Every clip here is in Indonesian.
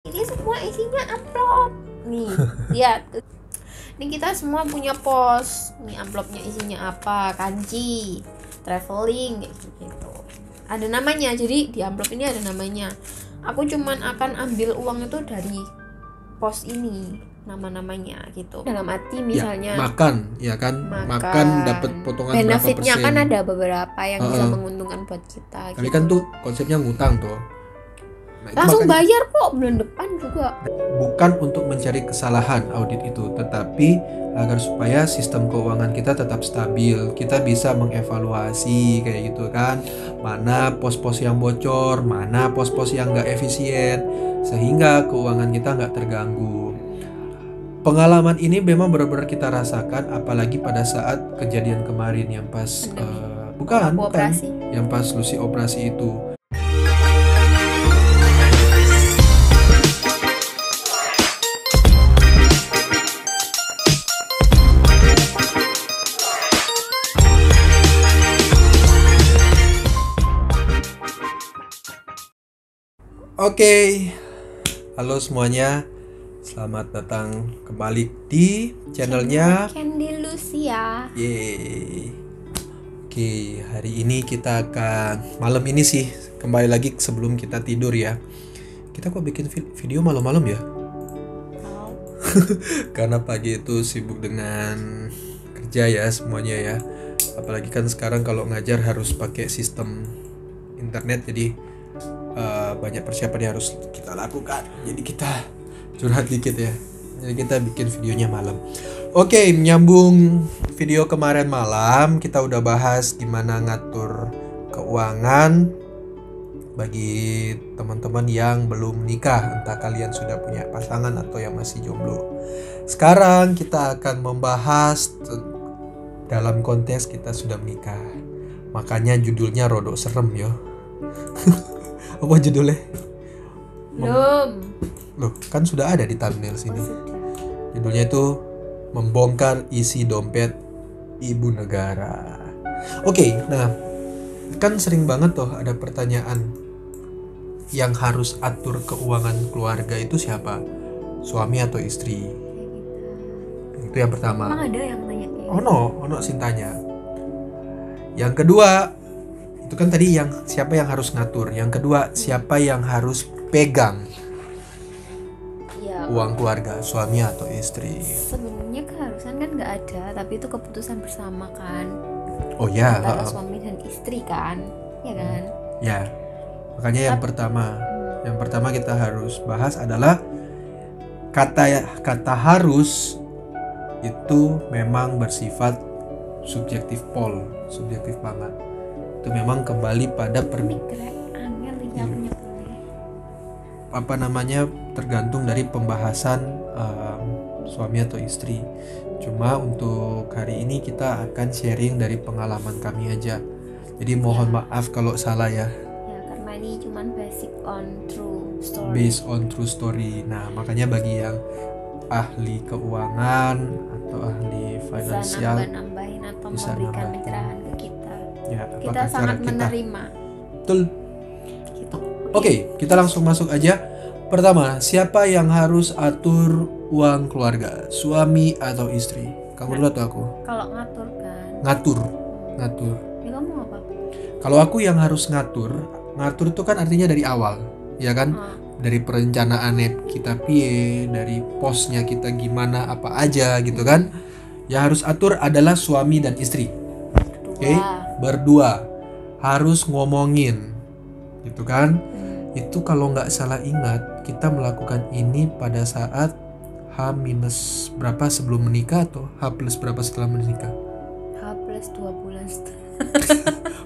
Ini semua isinya amplop. Nih, lihat. Ini kita semua punya pos. Nih amplopnya isinya apa? Kanji, traveling, kayak gitu. Ada namanya. Jadi di amplop ini ada namanya. Aku cuman akan ambil uang itu dari pos ini, nama-namanya gitu. Dalam arti misalnya ya, makan, ya kan? Makan dapat potongan berapa benefitnya persen? kan ada beberapa yang bisa menguntungkan buat kita. Tapi gitu. kan tuh konsepnya ngutang tuh. Nah, itu Langsung makanya bayar kok bulan depan juga. bukan untuk mencari kesalahan audit itu, tetapi agar supaya sistem keuangan kita tetap stabil, kita bisa mengevaluasi kayak gitu kan, mana pos-pos yang bocor, mana pos-pos yang nggak efisien, sehingga keuangan kita nggak terganggu. Pengalaman ini memang benar-benar kita rasakan, apalagi pada saat kejadian kemarin yang pas bukan operasi. yang pas Lucy operasi itu. Oke, halo semuanya, selamat datang kembali di channelnya Candy Lucia. Yeay. Oke, hari ini kita akan malam ini sih kembali lagi sebelum kita tidur ya. Kita kok bikin video malam-malam ya? Karena pagi itu sibuk dengan kerja ya semuanya ya. Apalagi kan sekarang kalau ngajar harus pakai sistem internet, jadi banyak persiapan yang harus kita lakukan. Jadi kita curhat dikit ya. Jadi kita bikin videonya malam. Oke, menyambung video kemarin malam, kita udah bahas gimana ngatur keuangan bagi teman-teman yang belum nikah, entah kalian sudah punya pasangan atau yang masih jomblo. Sekarang kita akan membahas dalam konteks kita sudah menikah. Makanya judulnya rodok serem yo. Apa judulnya? Belum. Loh, kan sudah ada di thumbnail sini. Judulnya itu membongkar isi dompet ibu negara. Oke, nah kan sering banget tuh ada pertanyaan, yang harus atur keuangan keluarga itu siapa? Suami atau istri? Itu yang pertama. Emang ada yang nanya kayak Ono sing tanya. Yang kedua, itu kan tadi yang siapa yang harus ngatur. Yang kedua, siapa yang harus pegang ya, uang keluarga, suami atau istri? sebenarnya keharusan kan nggak ada, tapi itu keputusan bersama kan, Oh ya, antara suami dan istri kan, ya kan. ya. Makanya yang pertama kita harus bahas adalah kata harus itu memang bersifat subjektif banget. Itu memang kembali pada tergantung dari pembahasan suami atau istri. Cuma untuk hari ini kita akan sharing dari pengalaman kami aja. Jadi mohon maaf kalau salah ya. Ya, karena ini cuman based on true story. Nah, makanya bagi yang ahli keuangan atau ahli finansial bisa nambahin atau bisa memberikan nambahin. pencerahan ke kita. Ya, Kita sangat menerima. Betul. Gitu. Oke, kita langsung masuk aja. Pertama, siapa yang harus atur uang keluarga? Suami atau istri? Kamu dulu atau aku? Kalau ngatur kan. Ngatur. Ini ngomong apa? Kalau aku yang harus ngatur itu kan artinya dari awal, ya kan? Dari perencanaannya kita piye, dari posnya kita gimana apa aja gitu kan? Yang harus atur adalah suami dan istri. Oke? Berdua harus ngomongin, gitu kan? Itu kalau nggak salah ingat, kita melakukan ini pada saat H minus berapa sebelum menikah atau H plus berapa setelah menikah? H plus 2 bulan.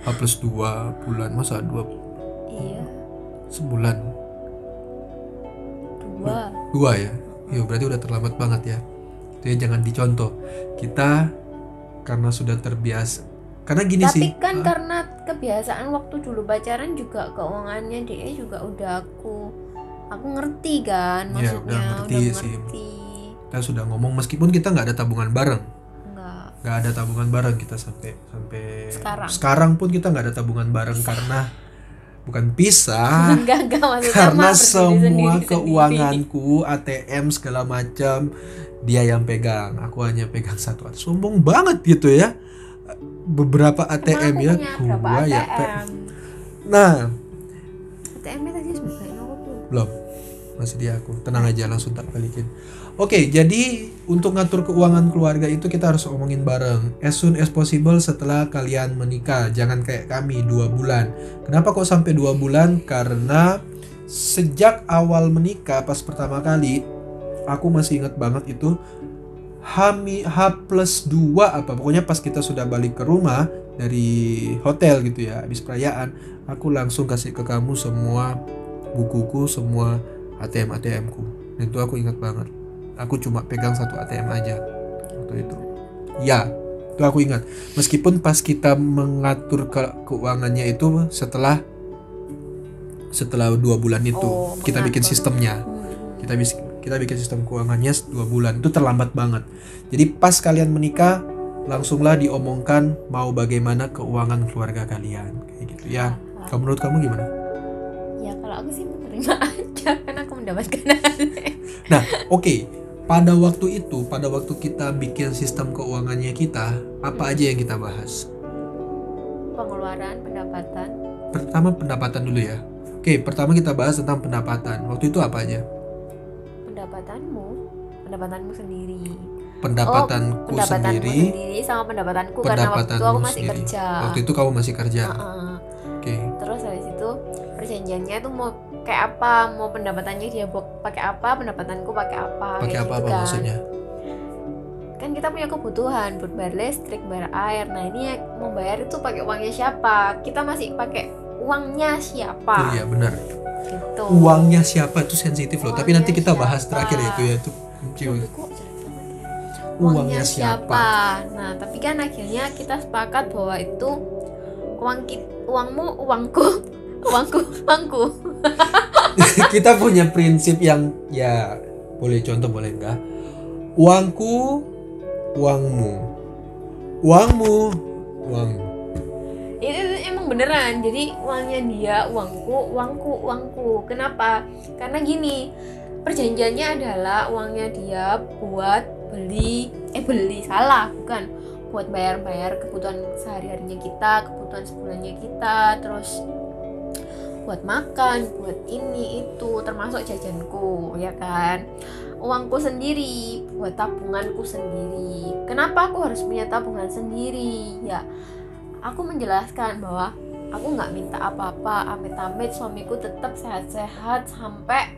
H plus 2 bulan, masa 2? Iya. Sebulan. 2 ya? Iya, berarti udah terlambat banget ya. Itu ya, jangan dicontoh. Kita karena sudah terbiasa. Karena gini tapi sih. Tapi kan karena kebiasaan waktu dulu pacaran juga keuangannya dia juga udah aku ngerti kan, maksudnya ya, udah ngerti sih. Kita sudah ngomong meskipun kita nggak ada tabungan bareng. Nggak ada tabungan bareng kita sampai sekarang pun kita nggak ada tabungan bareng karena bukan pisah. Enggak maksudnya Karena mah berdiri semua sendiri-sendiri. keuanganku, ATM segala macam dia yang pegang, aku hanya pegang satu. Sombong banget gitu ya. Beberapa ATM Emang ya, aku punya berapa gua ya. ATM? Nah, ATM-nya tadi sebenarnya aku tuh. belum, masih di aku. Tenang aja, langsung tak balikin. Oke, jadi untuk ngatur keuangan keluarga itu kita harus omongin bareng. As soon as possible setelah kalian menikah. Jangan kayak kami 2 bulan. Kenapa kok sampai 2 bulan? Karena sejak awal menikah pas pertama kali, aku masih ingat banget itu H+2 apa. Pokoknya pas kita sudah balik ke rumah dari hotel gitu ya, habis perayaan, aku langsung kasih ke kamu semua bukuku, semua ATM-ku. Itu aku ingat banget. Aku cuma pegang satu ATM aja waktu itu. Ya, itu aku ingat. Meskipun pas kita mengatur keuangannya itu setelah 2 bulan itu, kita bikin mengatur. sistemnya. Kita bikin sistem keuangannya 2 bulan. Itu terlambat banget. Jadi pas kalian menikah, langsunglah diomongkan mau bagaimana keuangan keluarga kalian, kayak gitu ya. Kalau menurut kamu gimana? Ya kalau aku sih menerima aja karena aku mendapatkan Nah, oke. Pada waktu kita bikin sistem keuangannya kita, apa aja yang kita bahas? pengeluaran, pendapatan. Pertama pendapatan dulu ya. Oke, pertama kita bahas tentang pendapatan. Waktu itu apa aja? Pendapatanmu sendiri. Pendapatanku pendapatanmu sendiri sama pendapatanku karena waktu itu aku masih sendiri. kerja. Waktu itu kamu masih kerja. Oke. Terus habis itu perjanjiannya tuh mau kayak apa, mau pendapatannya dia pakai apa, pendapatanku pakai apa. Pakai apa gitu kan. maksudnya? Kan kita punya kebutuhan buat bayar listrik, bayar air. Nah ini yang mau bayar itu pakai uangnya siapa? Kita masih pakai uangnya siapa? Oh iya benar. Gitu. Uangnya siapa itu sensitif loh. Tapi Uangnya nanti kita bahas siapa? terakhir ya itu ya itu. Uangnya siapa? Nah tapi kan akhirnya kita sepakat bahwa itu uangmu, uangku, uangku. Kita punya prinsip yang ya boleh contoh boleh enggak. Uangku, uangmu. Uangmu, uangmu. Itu emang beneran. Jadi uangnya dia, uangku. Kenapa? Karena gini, perjanjiannya adalah uangnya dia buat buat bayar kebutuhan sehari-harinya kita, kebutuhan sebulannya kita, terus buat makan, buat ini itu, termasuk jajanku, ya kan. Uangku sendiri buat tabunganku sendiri. Kenapa aku harus punya tabungan sendiri? Ya, aku menjelaskan bahwa aku nggak minta apa-apa, amit-amit suamiku tetap sehat-sehat sampai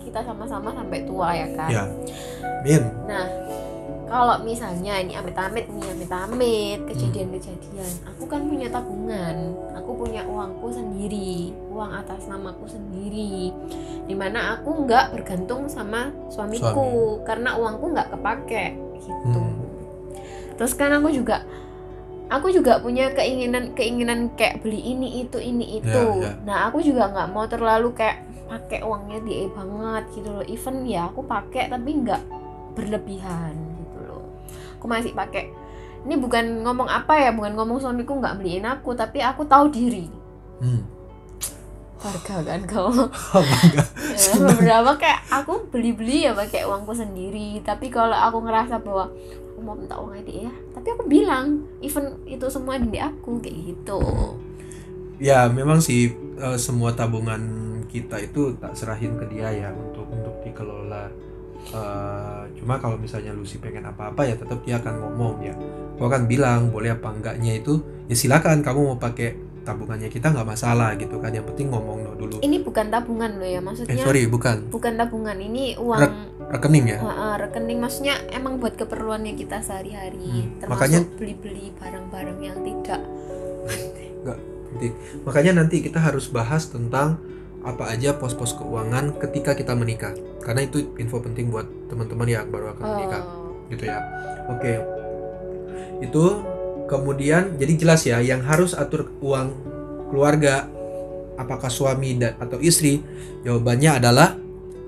kita sama-sama sampai tua, ya kan. Ya. Min. Nah, kalau misalnya ini amit-amit kejadian-kejadian, aku kan punya tabungan, aku punya uangku sendiri, uang atas namaku sendiri, dimana aku nggak bergantung sama suamiku karena uangku nggak kepake gitu. Terus kan aku juga punya keinginan kayak beli ini itu. Ya. Nah aku juga nggak mau terlalu kayak pakai uangnya dia banget gitu loh. Even ya aku pakai tapi nggak berlebihan gitu loh. Aku masih pakai. Ini bukan ngomong bukan ngomong suamiku nggak beliin aku, tapi aku tahu diri. Harga kan kau. Ya, beberapa kayak aku beli ya pakai uangku sendiri. Tapi kalau aku ngerasa bahwa aku mau minta uangnya dia, tapi aku bilang, even itu semua di aku kayak gitu. Ya memang sih semua tabungan kita itu tak serahin ke dia ya untuk dikelola. Cuma kalau misalnya Lucy pengen apa-apa ya tetap dia akan ngomong ya. Gua akan bilang boleh apa enggaknya itu ya silakan, kamu mau pakai tabungannya kita nggak masalah gitu kan, yang penting ngomong dulu. Ini bukan tabungan loh ya, maksudnya. Bukan tabungan, ini uang rekening ya. Rekening maksudnya emang buat keperluannya kita sehari-hari, termasuk makanya beli-beli barang-barang yang tidak. Enggak penting. Makanya nanti kita harus bahas tentang apa aja pos-pos keuangan ketika kita menikah, karena itu info penting buat teman-teman yang baru akan menikah gitu ya. Oke. Itu kemudian jadi jelas ya yang harus atur uang keluarga apakah suami atau istri. Jawabannya adalah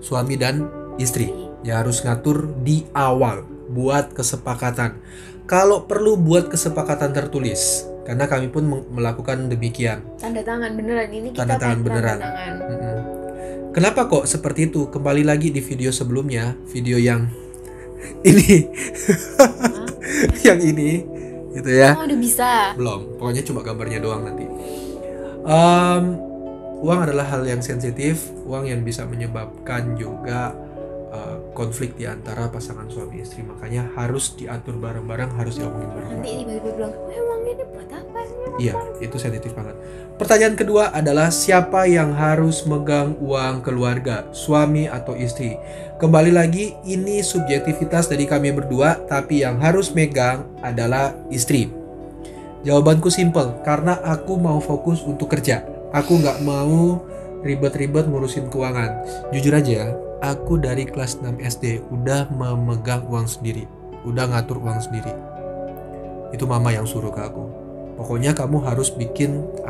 suami dan istri. Ya harus ngatur di awal, buat kesepakatan. Kalau perlu buat kesepakatan tertulis. karena kami pun melakukan demikian. Tanda tangan beneran, ini kita Tanda tangan beneran. tangan. Kenapa kok seperti itu? Kembali lagi di video sebelumnya, video yang ini, yang ini, gitu ya. Oh, udah bisa. Belum, pokoknya cuma gambarnya doang nanti. Uang adalah hal yang sensitif, uang yang bisa menyebabkan juga konflik di antara pasangan suami istri, makanya harus diatur bareng-bareng, harus diomongin bareng-bareng. Nanti tiba-tiba bilang, uang ini buat apa sih? Iya, itu sensitif banget. Pertanyaan kedua adalah siapa yang harus megang uang keluarga, suami atau istri? Kembali lagi, ini subjektivitas dari kami berdua, tapi yang harus megang adalah istri. Jawabanku simple, karena aku mau fokus untuk kerja. Aku nggak mau ribet-ribet ngurusin keuangan. Jujur aja, aku dari kelas 6 SD udah memegang uang sendiri, udah ngatur uang sendiri. Itu mama yang suruh ke aku. Pokoknya kamu harus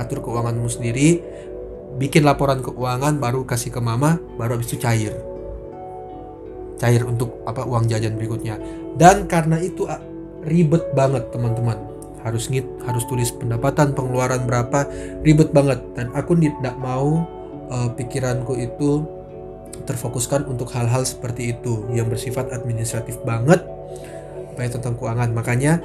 atur keuanganmu sendiri, bikin laporan keuangan, baru kasih ke mama, baru habis itu cair untuk uang jajan berikutnya. Dan karena itu ribet banget teman-teman, harus tulis pendapatan pengeluaran berapa, ribet banget. Dan aku tidak mau pikiranku itu terfokuskan untuk hal-hal seperti itu yang bersifat administratif banget, baik tentang keuangan. Makanya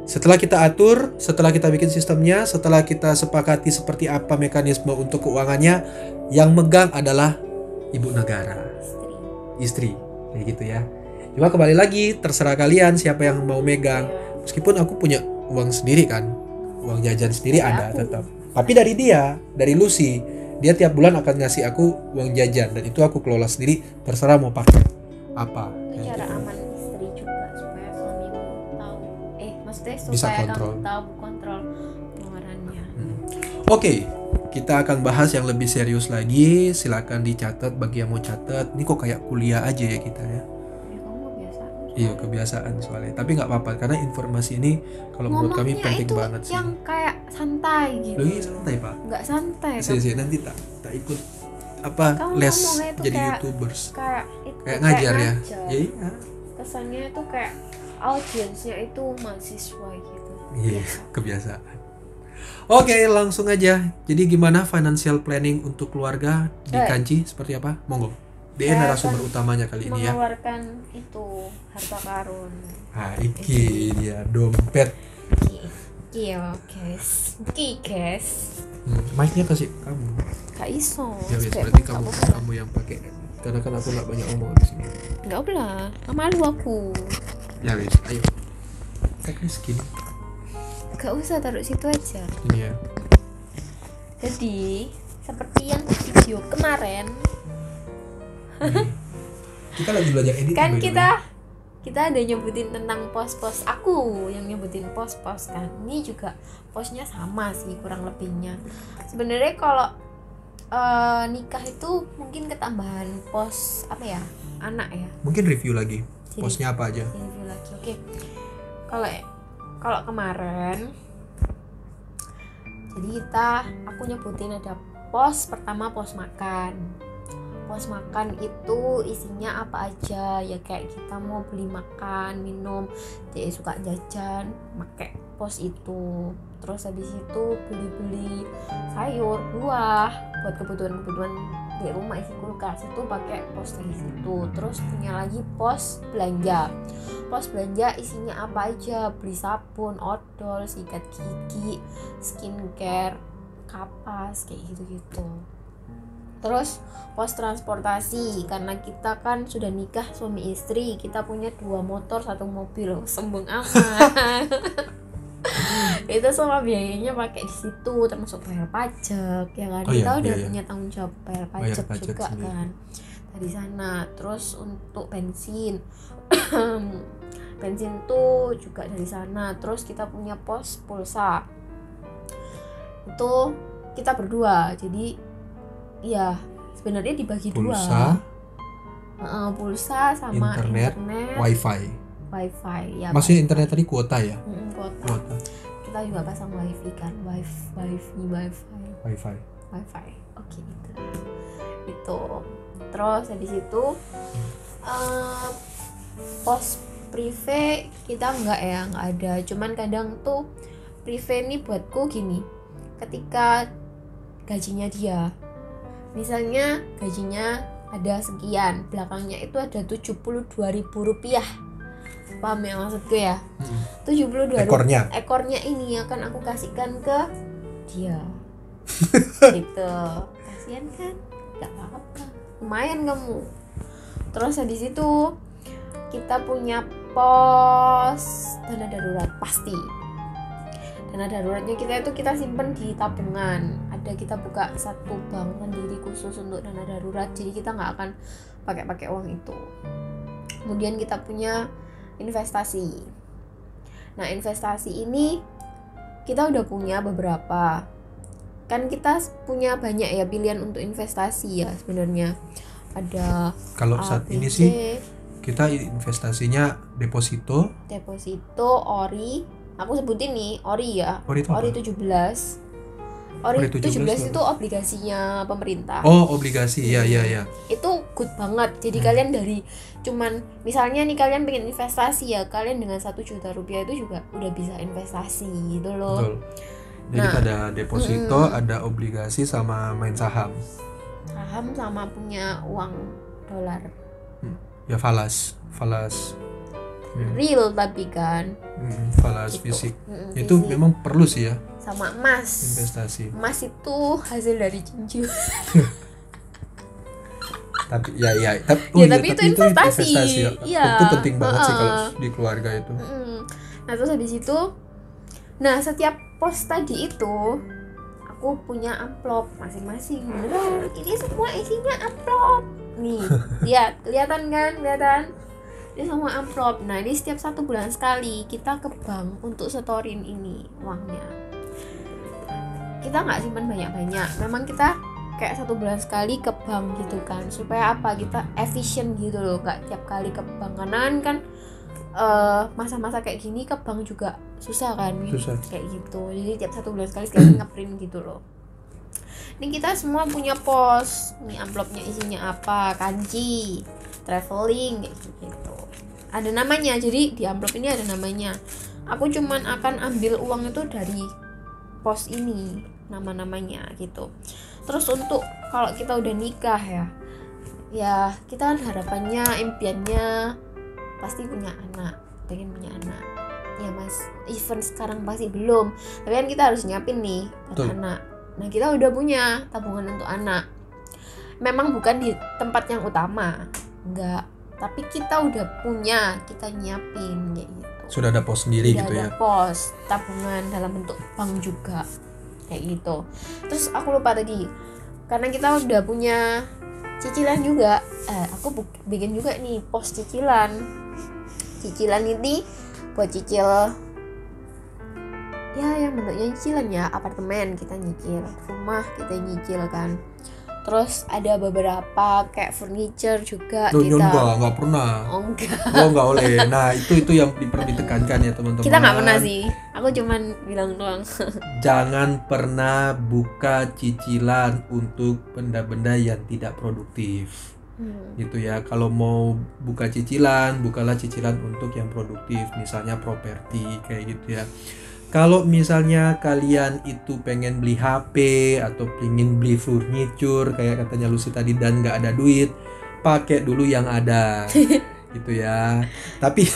setelah kita atur, setelah kita bikin sistemnya, setelah kita sepakati seperti apa mekanisme untuk keuangannya, yang megang adalah ibu negara, istri, kayak gitu ya. Cuma kembali lagi, terserah kalian siapa yang mau megang. Meskipun aku punya uang sendiri kan, uang jajan sendiri ada tetap. Tapi dari Lucy, dia tiap bulan akan ngasih aku uang jajan, dan itu aku kelola sendiri, terserah mau pakai apa. Itu cara aman istri juga, supaya suamimu tahu, maksudnya Bisa supaya kontrol. kamu tahu kontrol pengeluarannya. Oke, kita akan bahas yang lebih serius lagi. Silakan dicatat bagi yang mau catat. Ini kok kayak kuliah aja ya kita ya. Ya kamu kebiasaan. Iya, kebiasaan soalnya. Tapi nggak apa-apa, karena informasi ini kalau menurut kami Ngomongnya penting itu banget sih. yang kayak santai gitu. Loh, ini santai pak. Nggak santai. Sih nanti tak ikut Kamu les ngomongnya itu jadi kayak- YouTubers. Kayak itu. Kayak ngajar ya. ngajar. Ya iya. Kesannya itu kayak audiensnya itu mahasiswa gitu. Iya, Biasa. kebiasaan. Oke, langsung aja. Jadi gimana financial planning untuk keluarga di Kanci seperti apa? Monggo. Dia Saya narasumber utamanya kali ini ya. Mengeluarkan itu harta karun. Iki dia dompet. Iya guys. Guys. Mic-nya kasih kamu. Gak iso. Ya wes, Kayak berarti kamu kamu yang pakai. Karena kan aku nggak banyak ngomong di sini. nggak boleh. Malu aku. Ya wes, ayo. Teknis gini. Gak usah taruh situ aja. Ini ya. Jadi seperti yang video kemarin Kita lagi belajar edit. kan kita ada nyebutin tentang pos-pos, aku yang nyebutin pos-pos kan. Ini juga posnya sama sih kurang lebihnya. Sebenarnya kalau nikah itu mungkin ketambahan pos apa ya, anak ya. Mungkin review lagi. Jadi, Posnya apa aja? review lagi. Oke. Kalau kemarin, jadi aku nyebutin ada pos pertama, pos makan. Pos makan itu isinya apa aja ya, kayak kita mau beli makan, minum, jadi suka jajan, pakai pos itu. Terus habis itu beli sayur, buah buat kebutuhan di rumah, isi kulkas itu pakai pos dari situ. Terus punya lagi pos belanja. Pos belanja isinya apa aja, beli sabun, odol, sikat gigi, skincare, kapas, kayak gitu-gitu. Terus pos transportasi, karena kita kan sudah nikah suami istri, kita punya 2 motor 1 mobil, sombong amat. Itu semua biayanya pakai di situ, termasuk bayar pajak ya kan. Kita udah punya tanggung jawab bayar pajak juga sendiri kan dari sana. Terus untuk bensin tuh juga dari sana. Terus kita punya pos pulsa, itu kita berdua, jadi ya sebenarnya dibagi pulsa, pulsa sama internet, wifi ya. Maksudnya internet tadi kuota ya? Kuota. Kita juga pasang wifi kan, wifi. Oke, itu. Terus habis itu pos prive kita nggak ada. Cuman kadang tuh prive ini buatku gini, ketika gajinya dia, misalnya gajinya ada sekian, belakangnya itu ada 72.000 rupiah, paham ya maksudku ya? 72 ekornya ini akan aku kasihkan ke dia gitu, kasihan kan? Gak apa-apa, lumayan kamu. Terus habis itu kita punya pos dana darurat, pasti dana daruratnya kita simpan di tabungan. Ada kita buka satu bank sendiri khusus untuk dana darurat, jadi kita nggak akan pakai uang itu. Kemudian kita punya investasi. Nah, investasi ini kita udah punya beberapa, kan kita punya banyak ya pilihan untuk investasi ya sebenarnya. Ada kalau saat ini sih kita investasinya deposito, ori. Aku sebutin nih, ori ya. Ori 17. Ori 17 itu obligasinya pemerintah. Oh, obligasi. Ya. Itu good banget. Jadi kalian dari cuman misalnya nih kalian pengen investasi ya, kalian dengan 1 juta rupiah itu juga udah bisa investasi gitu loh. Betul. Jadi ada deposito, ada obligasi sama main saham. Saham sama punya uang dolar. Ya falas. Real tapi kan. Falas gitu. Fisik. Itu fisik. Memang perlu sih ya. Sama emas. Investasi. Emas itu hasil dari cincin. tapi itu investasi. Ya. Itu penting banget sih kalau di keluarga itu. Nah, terus habis itu, setiap pos tadi itu aku punya amplop masing-masing. Beneran, ini semua isinya amplop. Nih, lihat, kelihatan kan? Ini semua amplop. Nah, ini setiap 1 bulan sekali kita ke bank untuk setorin ini uangnya. Kita nggak simpan banyak-banyak. Memang kita kayak 1 bulan sekali ke bank gitu kan, supaya apa, kita efisien gitu loh, nggak tiap kali ke bank. Karena kan masa-masa kayak gini ke bank juga susah kan, kayak gitu. Jadi tiap 1 bulan sekali ngeprint gitu loh. Ini kita semua punya pos. Ini amplopnya isinya apa, kanji, traveling kayak gitu. Ada namanya, jadi di amplop ini ada namanya. Aku cuman akan ambil uang itu dari pos ini, nama-namanya gitu. Terus untuk kalau kita udah nikah ya kita kan harapannya, impiannya pasti punya anak, pengen punya anak ya mas. Even sekarang pasti belum, tapi kan kita harus nyiapin nih buat anak. Nah, kita udah punya tabungan untuk anak, memang bukan di tempat yang utama, enggak, tapi kita udah punya, kita nyiapin kayak gitu. Sudah ada pos sendiri gitu ya. Ada pos tabungan dalam bentuk bank juga kayak gitu. Terus aku lupa tadi, karena kita udah punya cicilan juga, aku bikin juga nih pos cicilan. Cicilan ini buat cicil ya yang bentuknya cicilan ya, apartemen kita nyicil, rumah kita nyicil kan. Terus ada beberapa kayak furniture juga kita. Enggak pernah. Oh enggak. Enggak boleh. Nah, itu yang perlu ditekankan ya teman-teman. Kita nggak pernah sih. Aku cuman bilang doang. Jangan pernah buka cicilan untuk benda-benda yang tidak produktif. Gitu ya. Kalau mau buka cicilan, bukalah cicilan untuk yang produktif, misalnya properti kayak gitu ya. Kalau misalnya kalian itu pengen beli HP atau pengen beli furniture kayak katanya Lucy tadi dan nggak ada duit, pakai dulu yang ada, gitu ya. Tapi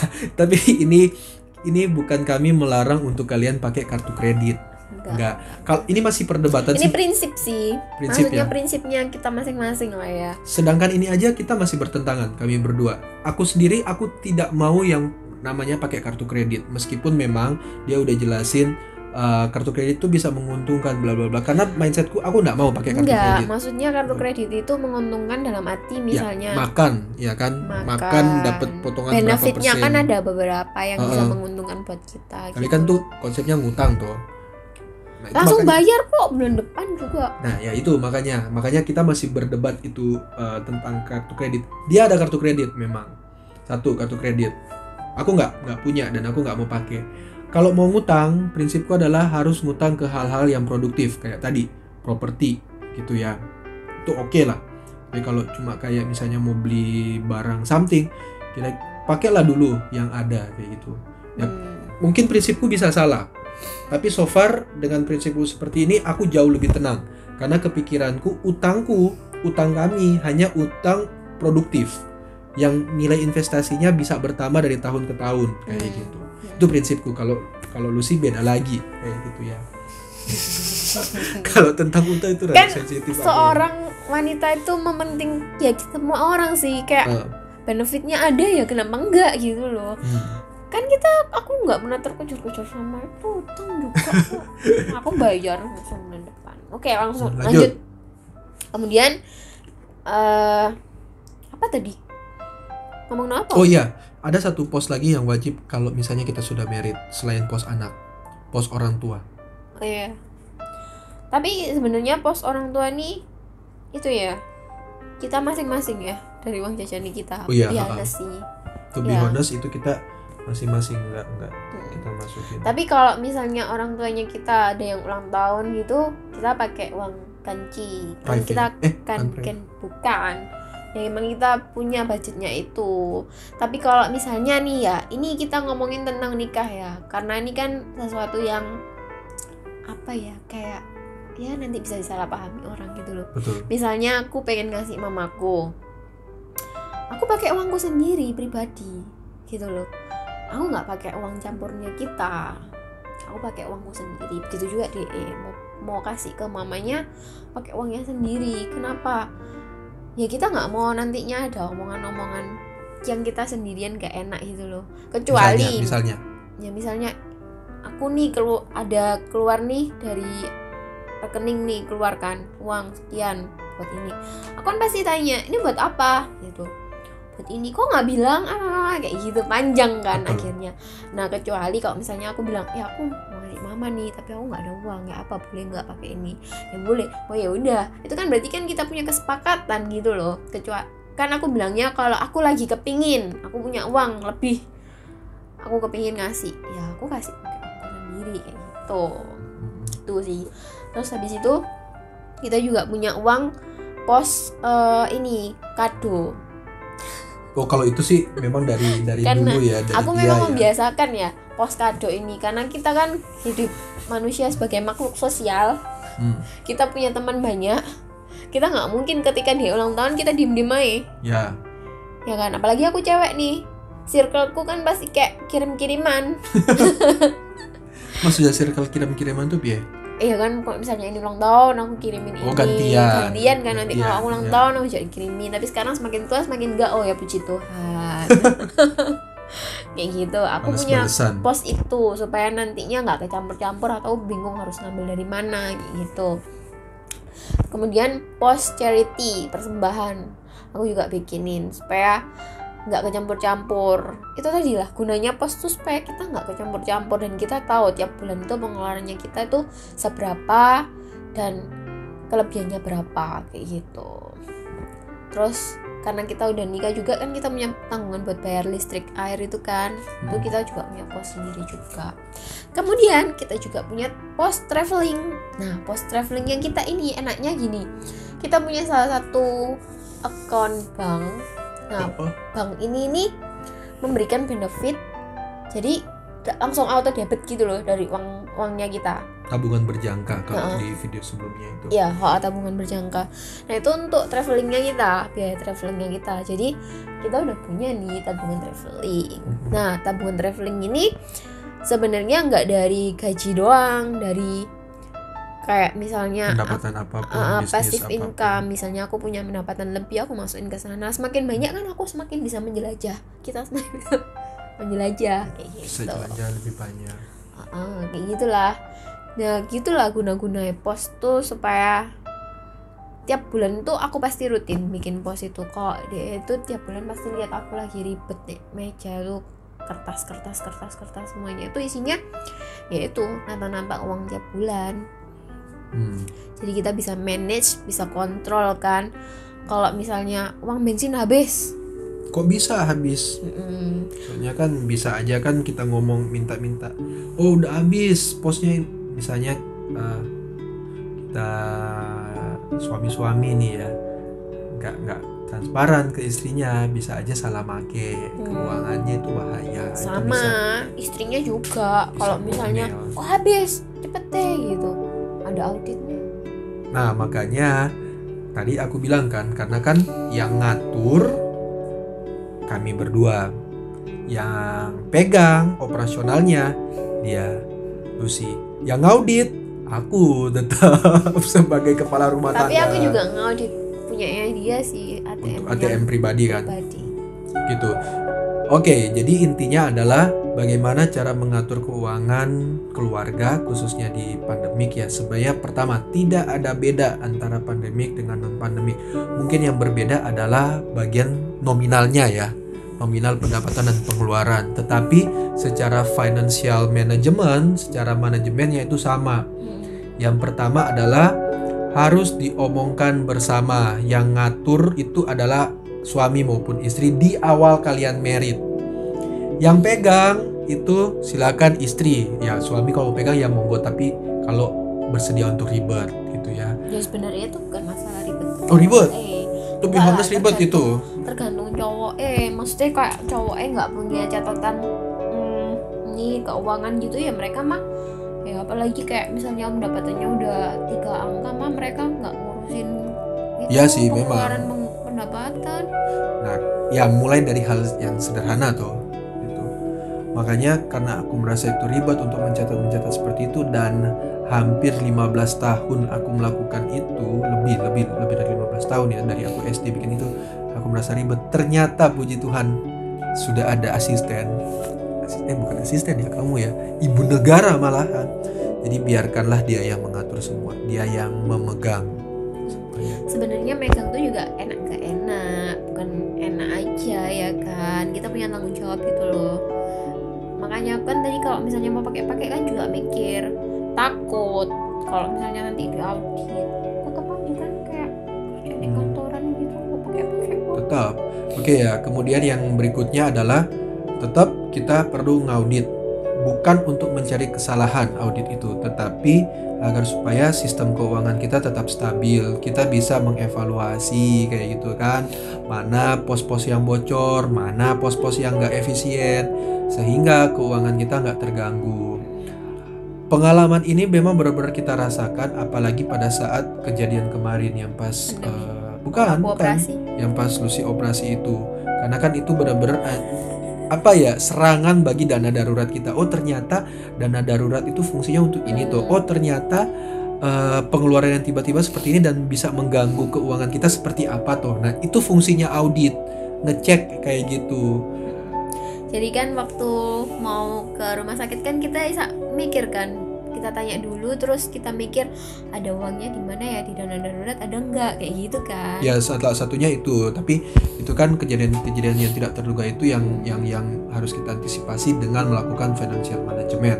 ini bukan kami melarang untuk kalian pakai kartu kredit. Enggak. Kalau ini masih perdebatan ini sih. Prinsip sih. Maksudnya prinsipnya kita masing-masing lah ya. Sedangkan ini aja kita masih bertentangan kami berdua. Aku sendiri aku tidak mau yang namanya pakai kartu kredit, meskipun memang dia udah jelasin kartu kredit itu bisa menguntungkan bla bla bla. Karena mindsetku aku nggak mau pakai kartu kredit. Maksudnya kartu kredit itu menguntungkan dalam arti misalnya makan dapat potongan benefitnya berapa persen. Kan ada beberapa yang bisa menguntungkan buat kita. Tapi gitu. kan tuh konsepnya ngutang tuh. Nah, langsung bayar kok bulan depan juga. Nah ya itu makanya kita masih berdebat itu tentang kartu kredit. Dia ada kartu kredit memang, satu kartu kredit. Aku nggak punya dan aku nggak mau pakai. Kalau mau ngutang, prinsipku adalah harus ngutang ke hal-hal yang produktif kayak tadi properti gitu ya. Itu oke lah. Tapi kalau cuma kayak misalnya mau beli barang something, kita pakailah dulu yang ada kayak gitu. Ya, mungkin prinsipku bisa salah. Tapi so far dengan prinsipku seperti ini aku jauh lebih tenang. Karena kepikiranku utang kami hanya utang produktif yang nilai investasinya bisa bertambah dari tahun ke tahun kayak gitu. Itu prinsipku. Kalau lu sih beda lagi kayak gitu ya. Kalau tentang utang itu Kan sensitif. seorang wanita itu mementing ya semua orang sih, kayak benefitnya ada ya kenapa enggak gitu loh. Kan aku nggak pernah terkejar-kejar sama itu utang juga kok. Aku bayar langsung bulan depan. Oke, langsung lanjut. Kemudian apa tadi? Ngomong apa? Oh iya, ada satu pos lagi yang wajib kalau misalnya kita sudah married selain pos anak, pos orang tua. Oh iya. Tapi sebenarnya pos orang tua nih itu ya kita masing-masing ya dari uang jajan kita. Oh iya, sih. To be honest itu kita masing-masing enggak kita masukin. Tapi kalau misalnya orang tuanya kita ada yang ulang tahun gitu, kita pakai uang kanci. Kan kita kan bukan. Ya emang kita punya budgetnya itu. Tapi kalau misalnya nih ya, ini kita ngomongin tentang nikah ya. Karena ini kan sesuatu yang apa ya, kayak ya nanti bisa disalahpahami orang gitu loh. Betul. Misalnya aku pengen ngasih mamaku, aku pakai uangku sendiri pribadi gitu loh. Aku nggak pakai uang campurnya kita, aku pakai uangku sendiri. Begitu juga mau kasih ke mamanya pakai uangnya sendiri. Kenapa? Ya kita nggak mau nantinya ada omongan-omongan yang kita sendirian gak enak gitu loh. Kecuali misalnya aku nih keluar nih dari rekening nih, keluarkan uang sekian buat ini, aku kan pasti tanya ini buat apa gitu. Buat ini, kok nggak bilang kayak gitu, panjang kan akhirnya. Nah kecuali kalau misalnya aku bilang ya aku mau ngasih mama nih tapi aku nggak ada uang, ya apa boleh nggak pakai ini, ya boleh. Oh ya udah, itu kan berarti kan kita punya kesepakatan gitu loh. Kecuali kan aku bilangnya kalau aku lagi kepingin, aku punya uang lebih, aku kepingin ngasih, ya aku kasih pakai uangku sendiri kayak gitu. Itu sih. Terus habis itu kita juga punya uang pos ini kado. Oh kalau itu sih memang dari karena dulu ya. Dari aku memang membiasakan ya pos kado ini, karena kita kan hidup manusia sebagai makhluk sosial. Kita punya teman banyak, kita nggak mungkin ketika dia ulang tahun kita diem-diem aja. Ya kan, apalagi aku cewek nih, circleku kan pasti kayak kirim-kiriman. Maksudnya circle kirim-kiriman tuh biar? Iya kan, kalau misalnya ini ulang tahun aku kirimin ini, gantian kan nanti kalau aku ulang tahun aku jadi kirimin. Tapi sekarang semakin tua semakin enggak, oh ya puji Tuhan. Kayak gitu, aku punya pos itu supaya nantinya nggak kecampur-campur atau bingung harus ngambil dari mana kayak gitu. Kemudian pos charity, persembahan, aku juga bikinin supaya nggak kecampur-campur. Itu tadi lah gunanya pos tuh, supaya kita nggak kecampur-campur dan kita tahu tiap bulan itu pengeluarannya kita itu seberapa dan kelebihannya berapa kayak gitu. Terus karena kita udah nikah juga kan kita punya tanggungan buat bayar listrik, air itu kan, itu kita juga punya pos sendiri juga. Kemudian kita juga punya pos traveling. Nah pos traveling yang kita ini enaknya gini, kita punya salah satu account bank. Nah, bank ini nih memberikan benefit, jadi langsung auto debit gitu loh dari uangnya kita. Tabungan berjangka kalau di video sebelumnya itu. Iya, tabungan berjangka. Nah itu untuk travelingnya kita, biaya travelingnya kita. Jadi kita udah punya nih tabungan traveling. Nah tabungan traveling ini sebenarnya nggak dari gaji doang, dari kayak misalnya pendapatan apapun, passive apapun. income. Misalnya aku punya pendapatan lebih, aku masukin ke sana. Semakin banyak kan aku semakin bisa menjelajah. Kita semakin bisa menjelajah kayak gitu. Bisa jelajah lebih banyak. Kayak gitulah. Nah gitulah guna-guna pos tuh, supaya tiap bulan tuh aku pasti rutin bikin pos itu. Kok dia itu tiap bulan pasti lihat aku lagi ribet nih meja tuh, kertas semuanya itu isinya yaitu nambah uang tiap bulan. Jadi kita bisa manage, bisa kontrol kan. Kalau misalnya uang bensin habis, kok bisa habis? Soalnya kan bisa aja kan kita ngomong minta-minta, oh udah habis posnya. Misalnya kita suami-suami nih ya, nggak transparan ke istrinya, bisa aja salah make keuangannya, itu bahaya. Itu Sama bisa istrinya juga, kalau misalnya ngomel. kok habis cepet deh gitu, ada auditnya. Nah makanya tadi aku bilang kan, karena kan yang ngatur kami berdua, yang pegang operasionalnya dia Lucy, yang ngaudit aku tetap sebagai kepala rumah Tapi tangga. aku juga ngaudit punyanya dia sih, Untuk ATM ATM pribadi kan, pribadi. gitu. Oke, jadi intinya adalah bagaimana cara mengatur keuangan keluarga khususnya di pandemik ya. Supaya pertama, tidak ada beda antara pandemik dengan non pandemik. Mungkin yang berbeda adalah bagian nominalnya ya, nominal pendapatan dan pengeluaran. Tetapi secara financial management, secara manajemennya itu sama. Yang pertama adalah harus diomongkan bersama. Yang ngatur itu adalah suami maupun istri di awal kalian married. Yang pegang itu silakan istri. Ya suami kalau mau pegang ya monggo, tapi kalau bersedia untuk ribet gitu ya. Ya sebenarnya itu bukan masalah ribet. Oh ribet? To be Enggak honest lah, ribet gitu. tergantung cowok. Maksudnya kayak cowok nggak punya catatan ini keuangan gitu ya, mereka mah ya apalagi kayak misalnya pendapatannya udah 3 angka mah mereka nggak ngurusin itu, Iya sih, pengeluaran pendapatan. Nah, ya mulai dari hal yang sederhana tuh gitu. Makanya karena aku merasa itu ribet untuk mencatat seperti itu, dan hampir 15 tahun aku melakukan itu, lebih dari 15 tahun ya, dari aku SD bikin itu, aku merasa ribet. Ternyata puji Tuhan sudah ada asisten, bukan asisten ya kamu ya, ibu negara malahan. Jadi biarkanlah dia yang mengatur semua, dia yang memegang. Sebenarnya megang tuh juga enak gak enak, bukan enak aja ya kan, kita punya tanggung jawab gitu loh. Makanya kan tadi kalau misalnya mau pakai kan juga mikir, takut kalau misalnya nanti diaudit, tetap aja kan kayak kerja di kantoran gitu, mau pakai tetap oke ya. Kemudian yang berikutnya adalah tetap kita perlu ngaudit, bukan untuk mencari kesalahan audit itu, tetapi agar supaya sistem keuangan kita tetap stabil. Kita bisa mengevaluasi kayak gitu kan, mana pos-pos yang bocor, mana pos-pos yang nggak efisien, sehingga keuangan kita nggak terganggu. Pengalaman ini memang benar-benar kita rasakan, apalagi pada saat kejadian kemarin yang pas bukan yang pas Lucy operasi itu, karena kan itu benar-benar serangan bagi dana darurat kita. Oh ternyata dana darurat itu fungsinya untuk ini tuh. Oh ternyata pengeluaran yang tiba-tiba seperti ini dan bisa mengganggu keuangan kita seperti apa tuh. Nah itu fungsinya audit, ngecek kayak gitu. Jadi kan waktu mau ke rumah sakit kan kita bisa mikir kan, kita tanya dulu, terus kita mikir ada uangnya di mana ya, di dana darurat ada enggak, kayak gitu kan. Ya salah satunya itu, tapi itu kan kejadian-kejadian yang tidak terduga itu yang harus kita antisipasi dengan melakukan financial management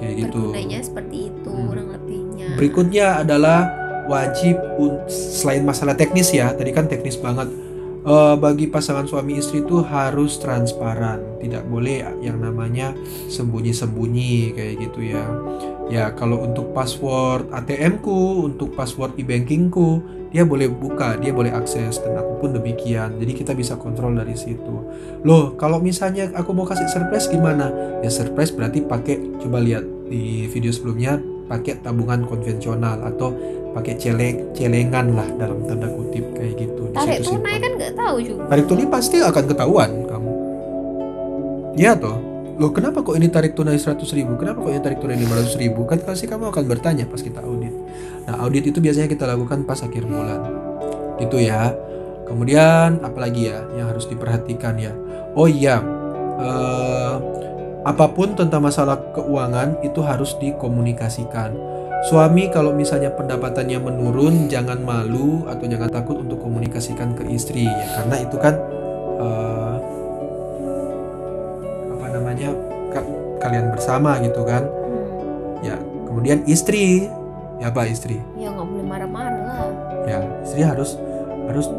kayak gitu. Bergunanya seperti itu kurang lebihnya. Berikutnya adalah wajib, selain masalah teknis ya, tadi kan teknis banget, bagi pasangan suami istri itu harus transparan, tidak boleh yang namanya sembunyi-sembunyi kayak gitu ya. Ya kalau untuk password ATM-ku, untuk password e-bankingku, dia boleh buka, dia boleh akses, dan aku pun demikian. Jadi kita bisa kontrol dari situ. Loh, kalau misalnya aku mau kasih surprise gimana? Ya surprise berarti pakai, coba lihat di video sebelumnya, pakai tabungan konvensional atau pakai celengan lah dalam tanda kutip kayak gitu. Tarik tunai kan nggak tahu juga. Tarik tunai pasti akan ketahuan kamu. Ya toh. Loh kenapa kok ini tarik tunai 100.000? Kenapa kok ini tarik tunai 500.000? Kan pasti kamu akan bertanya pas kita audit. Nah audit itu biasanya kita lakukan pas akhir bulan gitu ya. Kemudian apalagi ya yang harus diperhatikan ya. Oh iya, apapun tentang masalah keuangan itu harus dikomunikasikan. Suami kalau misalnya pendapatannya menurun, jangan malu atau jangan takut untuk komunikasikan ke istri ya, karena itu kan kalian bersama gitu kan. Ya kemudian istri ya apa istri ya nggak boleh marah-marah lah ya, istri harus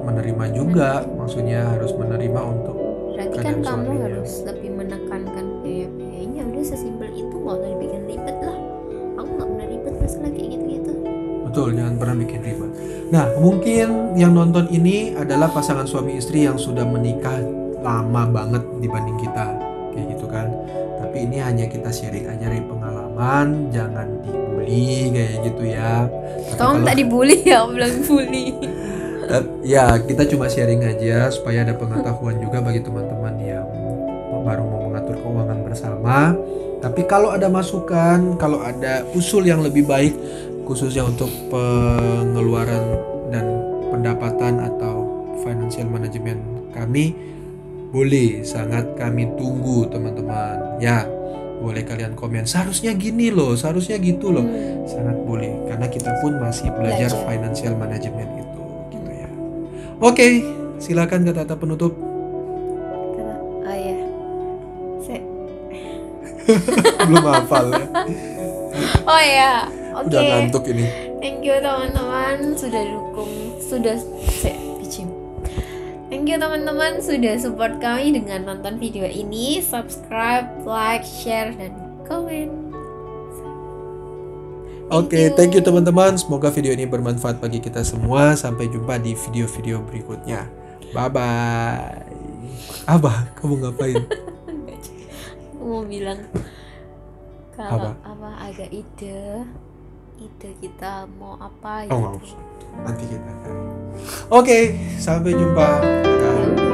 menerima juga, maksudnya harus menerima untuk berarti kan kamu harus lebih menekankan kayaknya udah sesimpel itu, nggak usah dibikin ribet lah, aku nggak pernah ribet masalah kayak gitu-gitu. Betul, jangan pernah bikin ribet. Nah, mungkin yang nonton ini adalah pasangan suami istri yang sudah menikah lama banget dibanding kita, kayak gitu kan. Tapi ini hanya kita sharing aja dari pengalaman, jangan dibully kayak gitu ya. Tapi Kamu tak dibully ya, aku bilang bully. ya, kita cuma sharing aja supaya ada pengetahuan juga bagi teman-teman yang baru mau mengatur keuangan bersama. Tapi kalau ada masukan, kalau ada usul yang lebih baik, khususnya untuk pengeluaran dan pendapatan atau financial management kami, boleh, sangat kami tunggu teman-teman ya. Boleh kalian komen, seharusnya gini loh, seharusnya gitu loh. Sangat boleh, karena kita pun masih belajar financial management itu gitu ya. Oke, silakan kata-kata penutup. Oh ya, Belum hafal ya. oh ya, oke. Udah ngantuk ini. Thank you teman-teman sudah dukung, Thank you teman-teman sudah support kami dengan nonton video ini. Subscribe, like, share, dan komen. Oke, thank you teman-teman. Semoga video ini bermanfaat bagi kita semua. Sampai jumpa di video-video berikutnya. Bye-bye. Abah, kamu ngapain? Aku mau bilang kalau ada ide kita mau apa Oh, nggak usah. Nanti kita cari. Oke, sampai jumpa. Dadah.